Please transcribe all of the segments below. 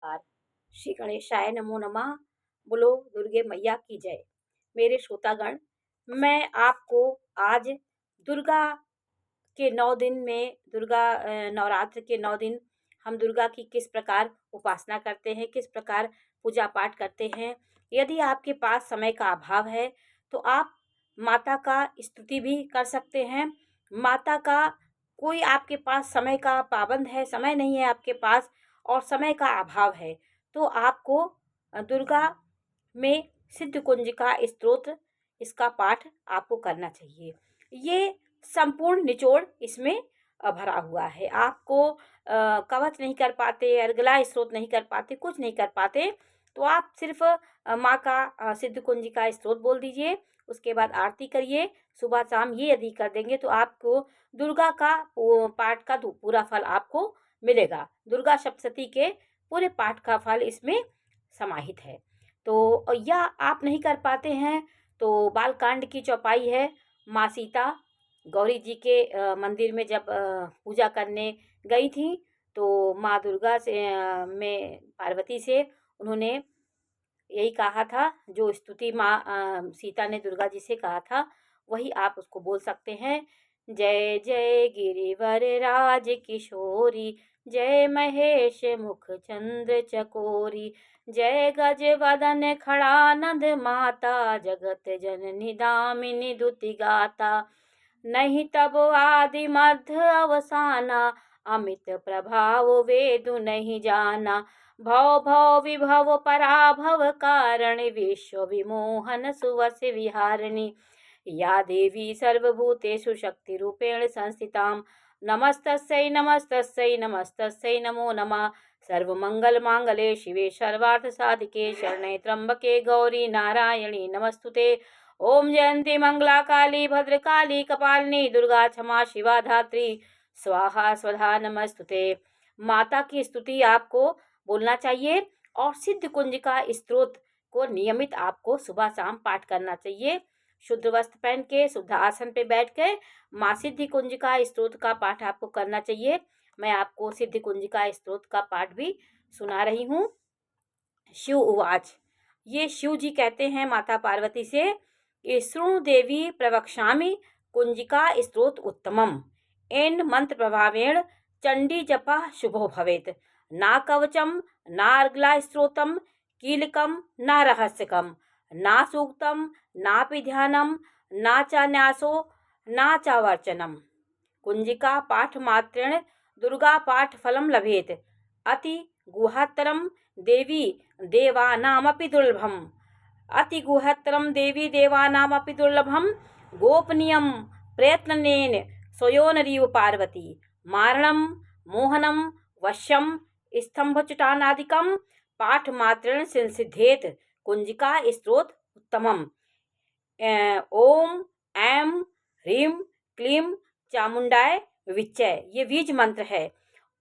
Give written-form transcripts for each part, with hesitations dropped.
नमस्कार। श्री गणेशाय नमो नमः। बोलो दुर्गे मैया की जय। मेरे श्रोतागण, मैं आपको आज दुर्गा के 9 दिन में नवरात्र के 9 दिन हम दुर्गा की किस प्रकार उपासना करते हैं, किस प्रकार पूजा पाठ करते हैं। यदि आपके पास समय का अभाव है तो आप माता का स्तुति भी कर सकते हैं। माता का कोई आपके पास समय का पाबंद है, समय नहीं है आपके पास और समय का अभाव है, तो आपको दुर्गा में सिद्ध कुंजिका स्तोत्र, इसका पाठ आपको करना चाहिए। ये संपूर्ण निचोड़ इसमें भरा हुआ है। आपको कवच नहीं कर पाते, अर्गला स्तोत्र नहीं कर पाते, कुछ नहीं कर पाते, तो आप सिर्फ माँ का सिद्ध कुंजिका स्तोत्र बोल दीजिए। उसके बाद आरती करिए, सुबह शाम ये यदि कर देंगे तो आपको दुर्गा का पाठ का पूरा फल आपको मिलेगा। दुर्गा सप्तशती के पूरे पाठ का फल इसमें समाहित है। तो यह आप नहीं कर पाते हैं तो बालकांड की चौपाई है। माँ सीता गौरी जी के मंदिर में जब पूजा करने गई थी तो माँ दुर्गा से में पार्वती से उन्होंने यही कहा था, जो स्तुति माँ सीता ने दुर्गा जी से कहा था, वही आप उसको बोल सकते हैं। जय जय गिरिवर राज किशोरी, जय महेश मुख चंद्र चकोरी, जय गज वदन खड़ानंद माता, जगत जननी दामिनी दुति गाता। नहीं तब आदि मध्य अवसाना, अमित प्रभाव वेदु नहीं जाना। भव भव विभव पराभव कारण, विश्व विमोहन सुवस विहारिणी। या देवी सर्वभूतेषु शक्ति रूपेण संस्थितां, नमस्तस्यै नमस्तस्यै नमस्तस्यै नमो नमः। सर्वमंगल मांगले शिवे सर्वार्थ साधिके, शरणे त्र्यंबके गौरी नारायणी नमस्तुते। ओम जयंती मंगला काली भद्रकाली कपालिनी, दुर्गा क्षमा शिवा धात्री, स्वाहा स्वधा नमस्तुते। माता की स्तुति आपको बोलना चाहिए और सिद्ध कुंजिका स्तोत्र को नियमित आपको सुबह शाम पाठ करना चाहिए। शुद्ध वस्त्र पहन के शुद्ध आसन पे बैठ के माँ सिद्धि कुंजिका स्तोत्र का पाठ आपको करना चाहिए। मैं आपको सिद्धि कुंजिका स्तोत्र का पाठ भी सुना रही हूँ। शिव उवाच। ये शिव जी कहते हैं माता पार्वती से, शृणु देवी प्रवक्ष्यामि कुंजिका स्तोत्र उत्तमम, एन मंत्र प्रभावेण चंडी जपा शुभो भवेत। ना कवचम ना अर्गला स्तोत्रम, कीलकम ना रहस्यकम, ना सूक्तम नापि ध्यानम, ना च न्यासो ना च वर्चनम। कुंजिका पाठ मात्रेण दुर्गा पाठ फलम लभेत। अति गुहात्तरम देवी देवानामपि दुर्लभम, अति गुहत्तरम देवी देवानामपि दुर्लभम। गोपनीयम प्रयत्नेन स्वयोनरीव पार्वती, मारणम मोहनम वश्यम स्तंभचटानादिकम, पाठ मात्रेण सिद्ध्येत कुंजिका स्तोत्र उत्तमम। ओम ऐं ह्रीं क्लीं चामुंडाय विच्चय, ये बीज मंत्र है।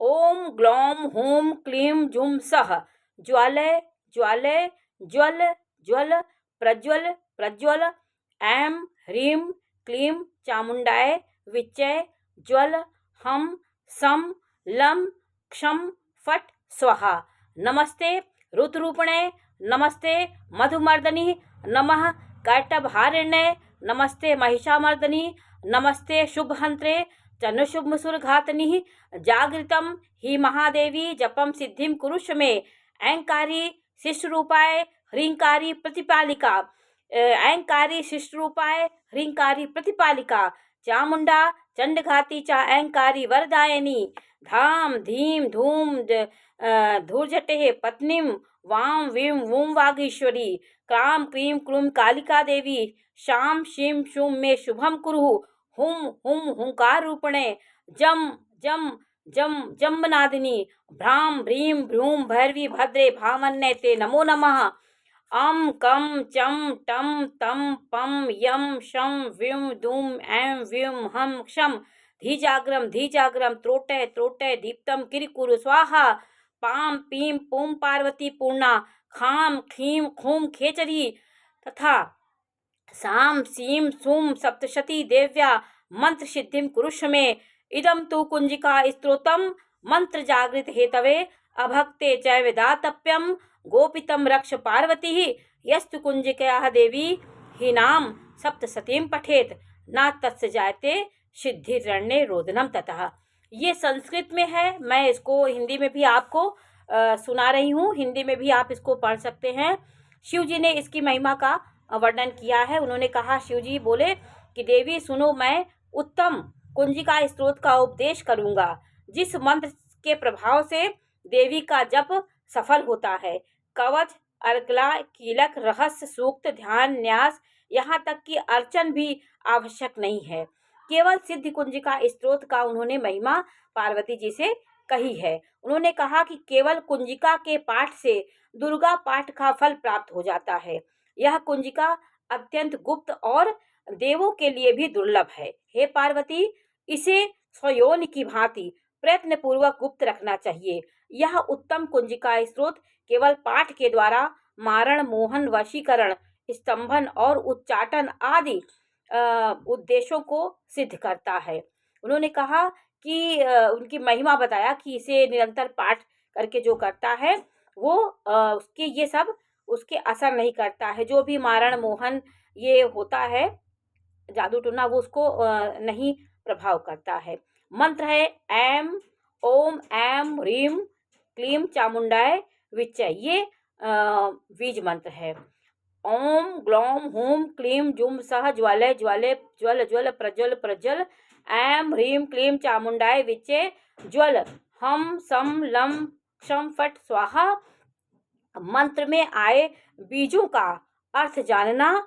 ओम ग्लौम हूं क्लीं जुम सह, ज्वालय ज्वालय ज्वल ज्वल प्रज्वल प्रज्वल। ऐं ह्रीं क्लीं चामुंडाय विच्चय, ज्वल हम सम लं क्षम फट स्वाहा। नमस्ते रुद्रूपिणे, नमस्ते मधुमर्दनी, नमः कैटभारिण्ये, नमस्ते महिषामर्दनी, नमस्ते शुभहंत्रे चनुशुभसुरघातनी। जागृतं हि महादेवी जपम सिद्धिं कुरुष मे, ऐंकारी शिष्टरूपाय ह्रींकारी प्रतिपालिका, ऐंकारी शिष्टरूपाय ह्रींकारी प्रतिपालिका। चामुंडा चंडघाती च ऐंकारी वरदायिनी, धाम धीम धूम धूर्जटे पत्नीम, वाम वीम वूम वागीश्वरी। क्राम क्रीम क्रूम कालिका देवी, शाम शीम शूम में शुभम कुरु। हुम हुम हुंकार रूपणे, जम जम जम जम्बनादिनी, भ्राम भ्रीम भ्रूम भैरवी भद्रे भामन्ये ते नमो नमः। अम कम चम टम तम पम यम शम व्युम दुम ऐं व्युम हम क्षम। धीजाग्रम त्रोटे त्रोटे दीप्तम किरिकुरु स्वाहा। पाम पीम पुम पार्वती पूर्णा, खाम खीम खूम खेचरी। तथा साम सीम सूम सप्तशती देव्या, मंत्र सिद्धिम कुरुष में। इदम तु कुंजिका स्तोत्रम मंत्र जागृत हेतवे, अभक्ते चैव दातप्यम गोपितम रक्ष पार्वती यस्तु कुंजिकया देवी हीनाम सप्तसतीम पठेत ना तत्स जायते सिद्धिरण्ये रोदनम ततः। ये संस्कृत में है, मैं इसको हिंदी में भी आपको सुना रही हूँ। हिंदी में भी आप इसको पढ़ सकते हैं। शिव जी ने इसकी महिमा का वर्णन किया है। उन्होंने कहा, शिव जी बोले कि देवी सुनो, मैं उत्तम कुंजिका स्त्रोत का उपदेश करूंगा, जिस मंत्र के प्रभाव से देवी का जप सफल होता है। कवच, अर्कला, कीलक, रहस्य, सूक्त, ध्यान, न्यास, यहाँ तक कि अर्चन भी आवश्यक नहीं है। केवल सिद्ध कुंजिका स्त्रोत का उन्होंने महिमा पार्वती जी से कही है। उन्होंने कहा कि केवल कुंजिका के पाठ से दुर्गा पाठ का फल प्राप्त हो जाता है। यह कुंजिका अत्यंत गुप्त और देवों के लिए भी दुर्लभ है। हे पार्वती, इसे स्वयोन की भांति प्रयत्न पूर्वक गुप्त रखना चाहिए। यह उत्तम कुंजिका स्त्रोत केवल पाठ के द्वारा मारण, मोहन, वशीकरण, स्तंभन और उच्चाटन आदि उद्देश्यों को सिद्ध करता है। उन्होंने कहा कि उनकी महिमा बताया कि इसे निरंतर पाठ करके जो करता है वो उसके ये सब उसके असर नहीं करता है। जो भी मारण, मोहन ये होता है, जादू टोना, वो उसको नहीं प्रभाव करता है। मंत्र है ऐम ओम ऐम ह्रीम क्लीम चामुंडाय विच्चय। ये बीज मंत्र है। ओम ग्लौम हूम क्लीम जुम सह ज्वालय ज्वाले ज्वल ज्वल प्रज्वल प्रज्वल ऐम ह्रीम क्लीम चामुंडाय विच्चे ज्वल हम सम लम क्षम फट स्वाहा। मंत्र में आए बीजों का अर्थ जानना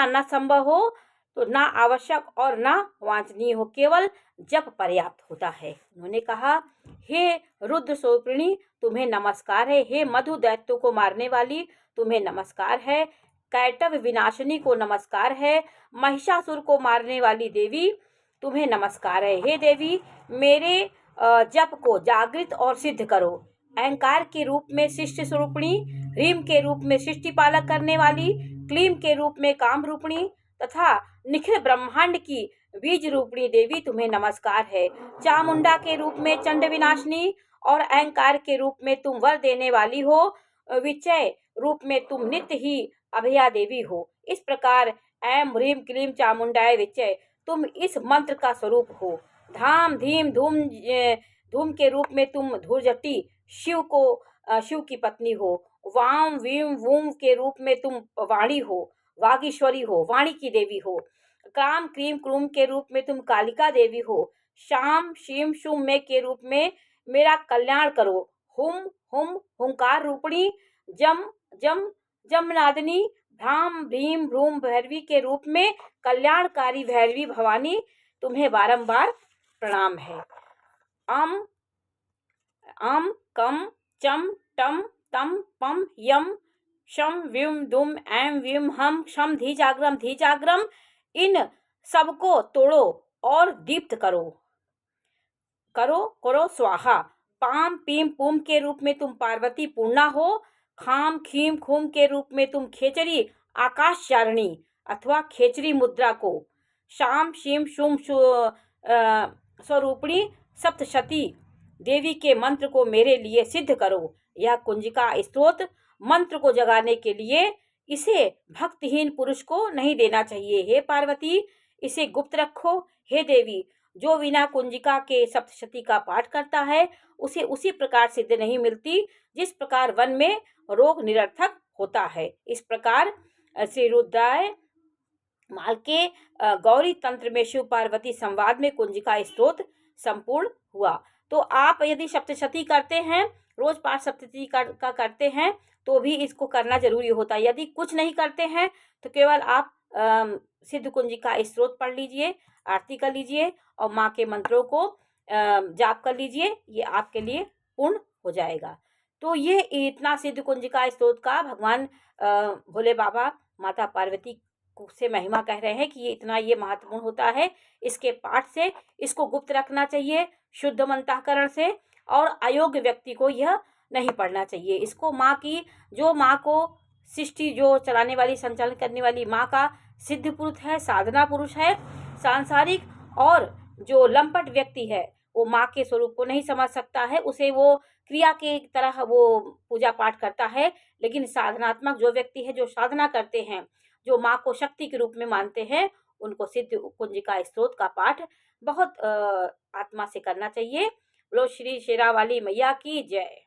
न संभव हो तो ना आवश्यक और ना वांछनीय हो, केवल जप पर्याप्त होता है। उन्होंने कहा, हे रुद्र स्वरूपिणी तुम्हें नमस्कार है। हे मधु दैत्यों को मारने वाली तुम्हें नमस्कार है। कैटव विनाशिनी को नमस्कार है। महिषासुर को मारने वाली देवी तुम्हें नमस्कार है। हे देवी, मेरे जप को जागृत और सिद्ध करो। अहंकार के रूप में शिष्ट स्वरूपिणी, ह्रीम के रूप में सृष्टि पालक करने वाली, क्लीम के रूप में काम रूपिणी तथा निखिल ब्रह्मांड की बीज रूपिणी देवी तुम्हें नमस्कार है। चामुंडा के रूप में चंड विनाशिनी और अहंकार के रूप में तुम वर देने वाली हो। विचय रूप में तुम नित्य ही अभया देवी हो। इस प्रकार ऐम ह्रीम क्लीम चामुंडाय विचय तुम इस मंत्र का स्वरूप हो। धाम धीम धूम धूम के रूप में तुम धूर्जटी शिव की पत्नी हो। वाम वीम वूम के रूप में तुम वाणी हो, वागीश्वरी हो, वाणी की देवी हो। काम क्रीम क्रूम के रूप में तुम कालिका देवी हो। शाम शीम शुम में के रूप में मेरा कल्याण करो। हुम हुम हुंकार रूपणी, जम जम जमनादिनी, भ्राम भ्रीम भ्रूम भैरवी के रूप में कल्याणकारी भैरवी भवानी तुम्हें बारंबार प्रणाम है। अम कम चम टम तम पम यम शम व्युम दुम ऐम व्युम हम क्षम धी जाग्रम इन सबको तोड़ो और दीप्त करो करो स्वाहा। पाम पीम पुम के रूप में तुम पार्वती पूर्णा हो। खाम खीम खूम के रूप में तुम खेचरी आकाश चारणी अथवा खेचरी मुद्रा को। शाम शीम शुम स्वरूपिणी सप्तशती देवी के मंत्र को मेरे लिए सिद्ध करो। यह कुंजिका स्त्रोत मंत्र को जगाने के लिए इसे भक्तिहीन पुरुष को नहीं देना चाहिए। हे पार्वती, इसे गुप्त रखो। हे देवी, जो बिना कुंजिका के सप्तशती का पाठ करता है उसे उसी प्रकार सिद्ध नहीं मिलती जिस प्रकार वन में रोग निरर्थक होता है। इस प्रकार श्री रुद्राय माल के गौरी तंत्र में शिव पार्वती संवाद में कुंजिका स्त्रोत संपूर्ण हुआ। तो आप यदि सप्तशती करते हैं, रोज पाठ सप्तशती का करते हैं, तो भी इसको करना जरूरी होता है। यदि कुछ नहीं करते हैं तो केवल आप सिद्ध कुंजिका स्त्रोत पढ़ लीजिए, आरती कर लीजिए और माँ के मंत्रों को जाप कर लीजिए, ये आपके लिए पूर्ण हो जाएगा। तो ये इतना सिद्ध कुंजिका स्त्रोत का भगवान भोले बाबा माता पार्वती से महिमा कह रहे हैं कि ये इतना ये महत्वपूर्ण होता है। इसके पाठ से इसको गुप्त रखना चाहिए शुद्ध अंतःकरण से, और अयोग्य व्यक्ति को यह नहीं पढ़ना चाहिए। इसको माँ को सृष्टि जो चलाने वाली, संचालन करने वाली माँ का सिद्ध पुरुष है, साधना पुरुष है। सांसारिक और जो लंपट व्यक्ति है वो माँ के स्वरूप को नहीं समझ सकता है, उसे वो क्रिया के तरह वो पूजा पाठ करता है, लेकिन साधनात्मक जो व्यक्ति है, जो साधना करते हैं, जो माँ को शक्ति के रूप में मानते हैं, उनको सिद्ध कुंजिका स्तोत्र का पाठ बहुत आत्मा से करना चाहिए। बोलो श्री शेरावाली मैया की जय।